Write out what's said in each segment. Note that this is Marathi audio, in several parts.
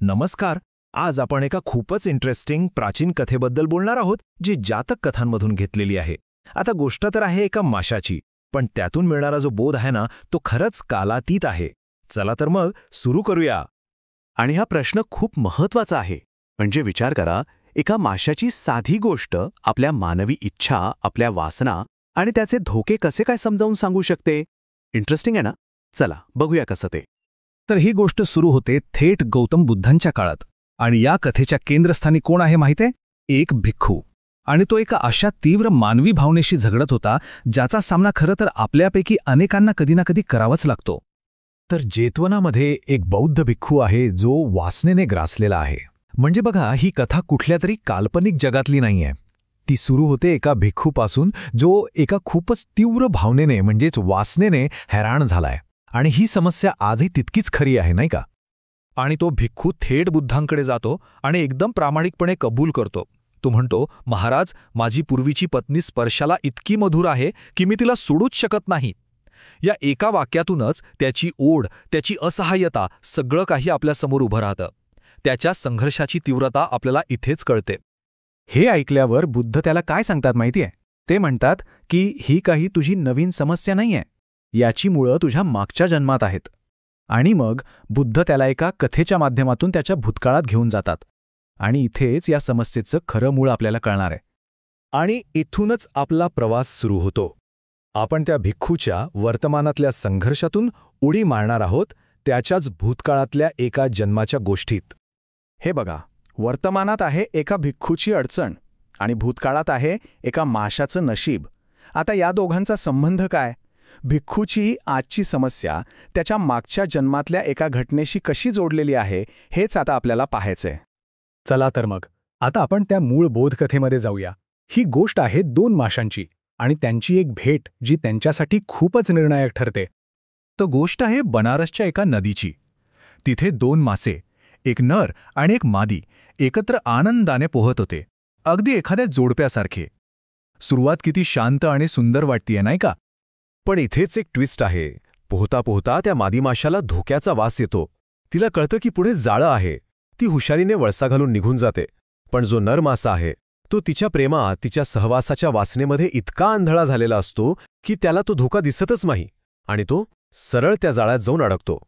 नमस्कार. आज आपण एका खूपच इंटरेस्टिंग प्राचीन कथेबद्दल बोलणार आहोत, जी जातक कथांमधून घेतलेली आहे. आता गोष्ट तर आहे एका माशाची, पण त्यातून मिळणारा जो बोध आहे ना, तो खरंच कालातीत आहे. चला तर मग सुरू करूया. आणि हा प्रश्न खूप महत्वाचा आहे. म्हणजे विचार करा, एका माशाची साधी गोष्ट आपल्या मानवी इच्छा, आपल्या वासना आणि त्याचे धोके कसे काय समजावून सांगू शकते. इंटरेस्टिंग आहे ना? चला बघूया कसं ते. तर ही गोष्ट सुरू होते थेट गौतम बुद्धांच्या काळात. आणि या कथेच्या केंद्रस्थानी कोण आहे माहितीये? एक भिक्खू. आणि तो एका अशा तीव्र मानवी भावनेशी झगडत होता, ज्याचा सामना खरं तर आपल्यापैकी अनेकांना कधी ना कधी करावाच लागतो. तर जेतवनामध्ये एक बौद्ध भिक्खू आहे, जो वासनेने ग्रासलेला आहे. म्हणजे बघा, ही कथा कुठल्या तरी काल्पनिक जगातली नाहीये. ती सुरू होते एका भिक्खूपासून, जो एका खूपच तीव्र भावनेने म्हणजेच वासनेने हैराण झालाय. आणि ही समस्या आजही तितकीच खरी आहे, नाही का? आणि तो भिक्खू थेट बुद्धांकडे जातो आणि एकदम प्रामाणिकपणे कबूल करतो. तो म्हणतो, महाराज, माझी पूर्वीची पत्नी स्पर्शाला इतकी मधुर आहे की मी तिला सोडूच शकत नाही. या एका वाक्यातूनच त्याची ओढ, त्याची असहाय्यता सगळं काही आपल्यासमोर उभं राहतं. त्याच्या संघर्षाची तीव्रता आपल्याला इथेच कळते. हे ऐकल्यावर बुद्ध त्याला काय सांगतात माहितीये? ते म्हणतात की ही काही तुझी नवीन समस्या नाहीये. याची मुळं तुझ्या मागच्या जन्मात आहेत. आणि मग बुद्ध त्याला एका कथेच्या माध्यमातून त्याच्या भूतकाळात घेऊन जातात. आणि इथेच या समस्येचं खरं मूळ आपल्याला कळणार आहे. आणि इथूनच आपला प्रवास सुरू होतो. आपण त्या भिक्खूच्या वर्तमानातल्या संघर्षातून उडी मारणार आहोत, त्याच्याच भूतकाळातल्या एका जन्माच्या गोष्टीत. हे बघा, वर्तमानात आहे एका भिक्खूची अडचण आणि भूतकाळात आहे एका माशाचं नशीब. आता या दोघांचा संबंध काय? भिक्खूची आजची समस्या त्याच्या मागच्या जन्मातल्या एका घटनेशी कशी जोडलेली आहे, हेच आता आपल्याला पाहायचंय. चला तर मग आता आपण त्या मूळ बोधकथेमध्ये जाऊया. ही गोष्ट आहे दोन माशांची आणि त्यांची एक भेट, जी त्यांच्यासाठी खूपच निर्णायक ठरते. तो गोष्ट आहे बनारसच्या एका नदीची. तिथे दोन मासे, एक नर आणि एक मादी, एकत्र आनंदाने पोहत होते, अगदी एखाद्या जोडप्यासारखे. सुरुवात किती शांत आणि सुंदर वाटतीये, नाही का? पण इथेच एक ट्विस्ट आहे. पोहता पोहता त्या मादी माशाला धोक्याचा वास येतो. तिला कळतं की पुढे जाळं आहे. ती हुशारीने वळसा घालून निघून जाते. पण जो नर मासा आहे, तो तिच्या प्रेमात, तिच्या सहवासाच्या वासनेमध्ये इतका आंधळा झालेला असतो की त्याला तो धोका दिसतच नाही आणि तो सरळ त्या जाळ्यात जाऊन अडकतो.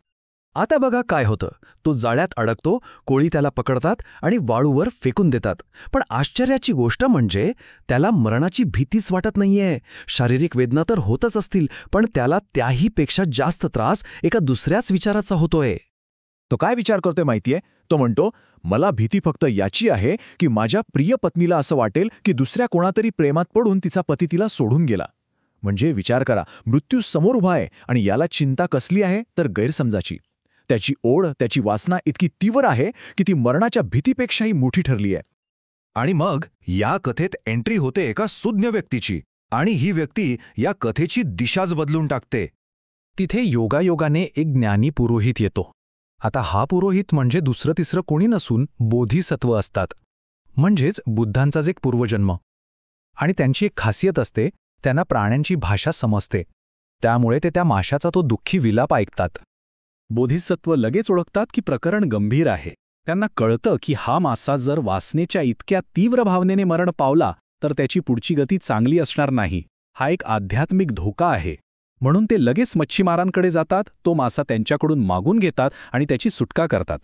आता बघा काय होतं. तो जाळ्यात अडकतो, कोळी त्याला पकडतात आणि वाळूवर फेकून देतात. पण आश्चर्याची गोष्ट म्हणजे त्याला मरणाची भीतीच वाटत नाहीये. शारीरिक वेदना तर होतच असतील, पण त्याला त्याहीपेक्षा जास्त त्रास एका दुसऱ्याच विचाराचा होतोय. तो काय विचार करतोय माहितीये? तो म्हणतो, मला भीती फक्त याची आहे की माझ्या प्रिय पत्नीला असं वाटेल की दुसऱ्या कोणातरी प्रेमात पडून तिचा पती तिला सोडून गेला. म्हणजे विचार करा, मृत्यू समोर उभा आहे आणि याला चिंता कसली आहे? तर गैरसमजाची. त्याची ओढ, त्याची वासना इतकी तीव्र आहे की ती मरणाच्या भीतीपेक्षाही मोठी ठरली आहे. आणि मग या कथेत एंट्री होते एका सुज्ञ व्यक्तीची, आणि ही व्यक्ती या कथेची दिशाच बदलून टाकते. तिथे योगायोगाने एक ज्ञानी पुरोहित येतो. आता हा पुरोहित म्हणजे दुसरं तिसरं कोणी नसून बोधिसत्व असतात, म्हणजेच बुद्धांचाच एक पूर्वजन्म. आणि त्यांची एक खासियत असते, त्यांना प्राण्यांची भाषा समजते. त्यामुळे ते त्या माशाचा तो दुःखी विलाप ऐकतात. बोधिसत्व लगेच ओळखतात की प्रकरण गंभीर आहे. त्यांना कळतं की हा मासा जर वासनेच्या इतक्या तीव्र भावनेने मरण पावला तर त्याची पुढची गती चांगली असणार नाही. हा एक आध्यात्मिक धोका आहे. म्हणून ते लगेच मच्छीमारांकडे जातात, तो मासा त्यांच्याकडून मागून घेतात आणि त्याची सुटका करतात.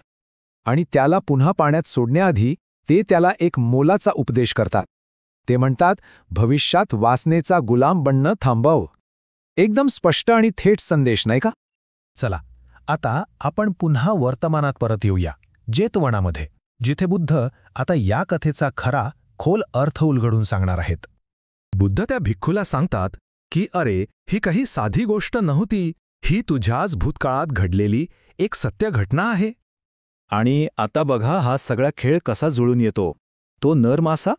आणि त्याला पुन्हा पाण्यात सोडण्याआधी ते त्याला एक मोलाचा उपदेश करतात. ते म्हणतात, भविष्यात वासनेचा गुलाम बनणं थांबव. एकदम स्पष्ट आणि थेट संदेश, नाही का? चला आता आपण पुन्हा वर्तमानात परत येऊया, जेतवनामध्ये, जिथे बुद्ध आता या कथेचा खरा खोल अर्थ उलगडून सांगणार आहेत. बुद्ध त्या भिक्खूला सांगतात की अरे, ही काही साधी गोष्ट नव्हती, ही तुझ्याच भूतकाळात घडलेली एक सत्य घटना आहे. आणि आता बघा हा सगळा खेळ कसा जुळून येतो. तो नर मासा,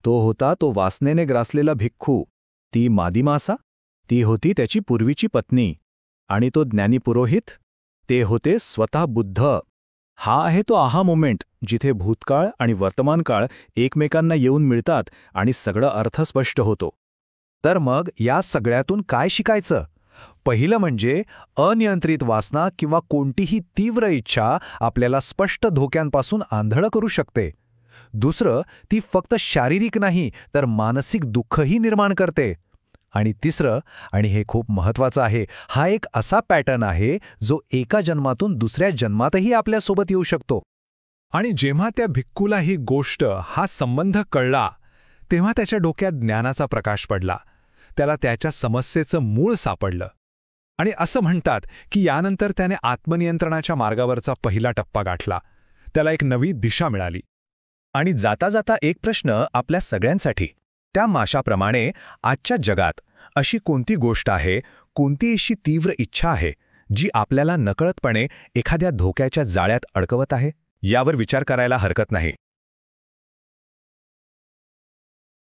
तो होता तो वासनेने ग्रासलेला भिक्खू. ती मादी मासा, ती होती त्याची पूर्वीची पत्नी. आणि तो ज्ञानी पुरोहित, ते होते स्वतः बुद्ध. हा आहे तो आहा मोमेंट, जिथे भूतकाळ आणि वर्तमान काळ एकमेकांना येऊन मिळतात आणि सगळं अर्थ स्पष्ट होतो. तर मग या सगळ्यातून काय शिकायचं? पहिलं म्हणजे अनियंत्रित वासना किंवा कोणतीही तीव्र इच्छा आपल्याला स्पष्ट धोक्यांपासून आंधळं करू शकते. दुसरं, ती फक्त शारीरिक नाही तर मानसिक दुःखही निर्माण करते. आणि तिसरं, आणि हे खूप महत्त्वाचं आहे, हा एक असा पॅटर्न आहे जो एका जन्मातून दुसऱ्या जन्मातही आपल्यासोबत येऊ शकतो. आणि जेव्हा त्या भिक्खूला ही गोष्ट, हा संबंध कळला, तेव्हा त्याच्या डोक्यात ज्ञानाचा प्रकाश पडला. त्याला त्याच्या समस्येचं मूळ सापडलं. आणि असं म्हणतात की यानंतर त्याने आत्मनियंत्रणाच्या मार्गावरचा पहिला टप्पा गाठला. त्याला एक नवी दिशा मिळाली. आणि जाता जाता एक प्रश्न आपल्या सगळ्यांसाठी. त्या माशाप्रमाणे आजच्या जगात अशी कोणती गोष्ट आहे, कोणती अशी तीव्र इच्छा आहे, जी आपल्याला नकळतपणे एखाद्या धोक्याच्या जाळ्यात अडकवत आहे? यावर विचार करायला हरकत नाही.